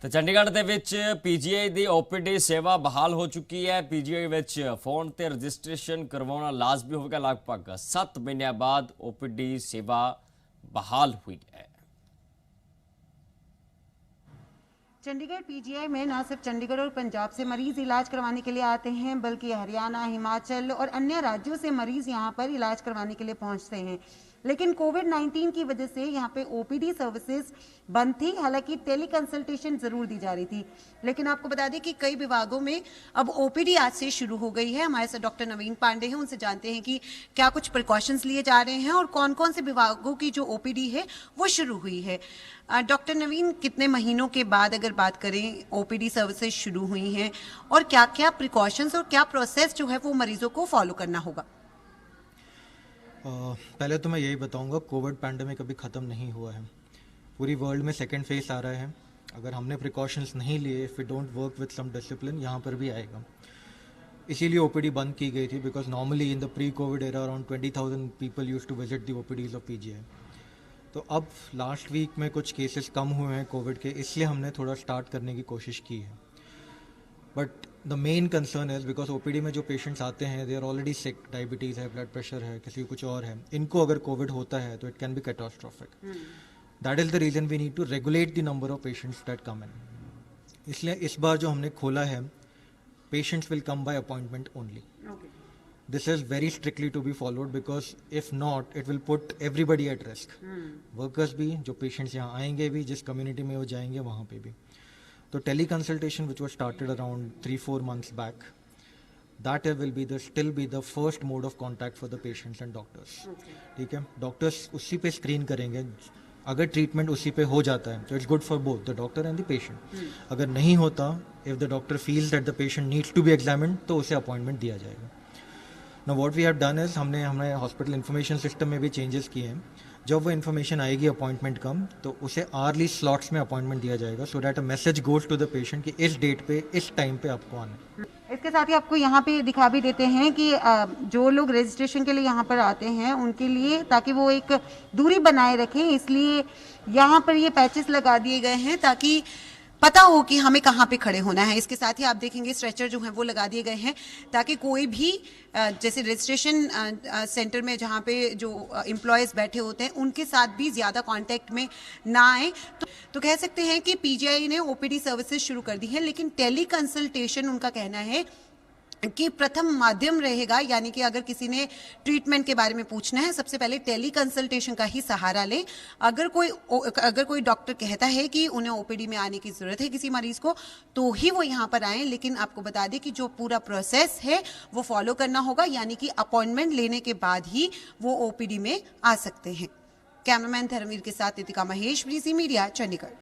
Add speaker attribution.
Speaker 1: ਤੇ ਚੰਡੀਗੜ੍ਹ ਦੇ ਵਿੱਚ ਪੀਜੀਆਈ ਦੀ ਓਪੀਡੀ ਸੇਵਾ ਬਹਾਲ ਹੋ ਚੁੱਕੀ ਹੈ। ਪੀਜੀਆਈ ਵਿੱਚ ਫੋਨ ਤੇ ਰਜਿਸਟ੍ਰੇਸ਼ਨ ਕਰਵਾਉਣਾ ਲਾਜ਼ਮੀ ਹੋਵੇਗਾ। ਲਗਭਗ 7 ਮਹੀਨਿਆਂ ਬਾਅਦ ਓਪੀਡੀ सेवा बहाल हुई है।
Speaker 2: चंडीगढ़ पीजीआई में न सिर्फ चंडीगढ़ और पंजाब से मरीज इलाज करवाने के लिए आते हैं, बल्कि हरियाणा, हिमाचल और अन्य राज्यों से मरीज यहां पर इलाज करवाने के लिए पहुंचते हैं। लेकिन कोविड-19 की वजह से यहां पे ओपीडी सर्विसेज बंद थी। हालांकि टेली कंसल्टेशन जरूर दी जा रही थी, लेकिन आपको बता दें कि कई विभागों में अब ओपीडी आज से शुरू हो गई है। हमारे साथ डॉक्टर नवीन पांडे हैं, उनसे जानते हैं कि क्या कुछ प्रिकॉशंस लिए जा रहे हैं और कौन कौन से विभागों की जो ओपीडी है वो शुरू हुई है। डॉक्टर नवीन, कितने महीनों के बाद अगर बात करें ओपीडी सर्विसेज शुरू हुई हैं और क्या क्या प्रिकॉशंस और क्या प्रोसेस जो है वो मरीजों को फॉलो करना होगा?
Speaker 3: पहले तो मैं यही बताऊंगा, कोविड पैंडेमिक अभी ख़त्म नहीं हुआ है। पूरी वर्ल्ड में सेकेंड फेज आ रहा है। अगर हमने प्रिकॉशंस नहीं लिए, if we don't work with some discipline, यहाँ पर भी आएगा। इसीलिए ओपीडी बंद की गई थी, because normally in the pre covid era around 20,000 people use to visit the OPDs of PGI. तो अब लास्ट वीक में कुछ केसेस कम हुए हैं कोविड के, इसलिए हमने थोड़ा स्टार्ट करने की कोशिश की है। But the main concern is because OPD में जो पेशेंट्स आते हैं they are already sick, diabetes है, ब्लड प्रेशर है, किसी को कुछ और है, इनको अगर कोविड होता है तो it can be catastrophic. That is the reason we need to regulate the number of patients that come in. इसलिए इस बार जो हमने खोला है, patients will come by appointment only. This is very strictly to be followed, because if not, it will put everybody at risk. Workers भी, जो patients यहाँ आएंगे भी, जिस community में वो जाएंगे वहाँ पे भी। तो tele consultation which was started around 3-4 months back, that will be still be the first mode of contact for the patients and doctors. ठीक है, डॉक्टर्स उसी पे स्क्रीन करेंगे। अगर ट्रीटमेंट उसी पे हो जाता है तो it's good for both the doctor and the patient. अगर नहीं होता, if the doctor feels that the patient needs to be examined, तो उसे अपॉइंटमेंट दिया जाएगा। Now what we have done is हमने हमारे हॉस्पिटल इन्फॉर्मेशन सिस्टम में भी चेंजेस किए हैं। जब वो इन्फॉर्मेशन आएगी अपॉइंटमेंट कम, तो उसे आर्ली स्लॉट्स में अपॉइंटमेंट दिया जाएगा, so that a message goes to the patient कि इस डेट पे इस टाइम पे आपको आना है।
Speaker 2: इसके साथ ही आपको यहाँ पे दिखा भी देते हैं कि जो लोग रजिस्ट्रेशन के लिए यहाँ पर आते हैं उनके लिए, ताकि वो एक दूरी बनाए रखें, इसलिए यहाँ पर ये पैचेस लगा दिए गए हैं ताकि पता हो कि हमें कहाँ पे खड़े होना है। इसके साथ ही आप देखेंगे स्ट्रेचर जो है वो लगा दिए गए हैं, ताकि कोई भी जैसे रजिस्ट्रेशन सेंटर में जहाँ पे जो एम्प्लॉयज बैठे होते हैं उनके साथ भी ज़्यादा कांटेक्ट में ना आए। तो कह सकते हैं कि पीजीआई ने ओपीडी सर्विसेज शुरू कर दी है, लेकिन टेली कंसल्टेशन उनका कहना है कि प्रथम माध्यम रहेगा। यानी कि अगर किसी ने ट्रीटमेंट के बारे में पूछना है, सबसे पहले टेली कंसल्टेशन का ही सहारा लें। अगर कोई डॉक्टर कहता है कि उन्हें ओपीडी में आने की जरूरत है किसी मरीज को, तो ही वो यहाँ पर आए। लेकिन आपको बता दें कि जो पूरा प्रोसेस है वो फॉलो करना होगा, यानी कि अपॉइंटमेंट लेने के बाद ही वो ओपीडी में आ सकते हैं। कैमरामैन धर्मवीर के साथ इतिका महेश, ब्रीसी मीडिया, चंडीगढ़।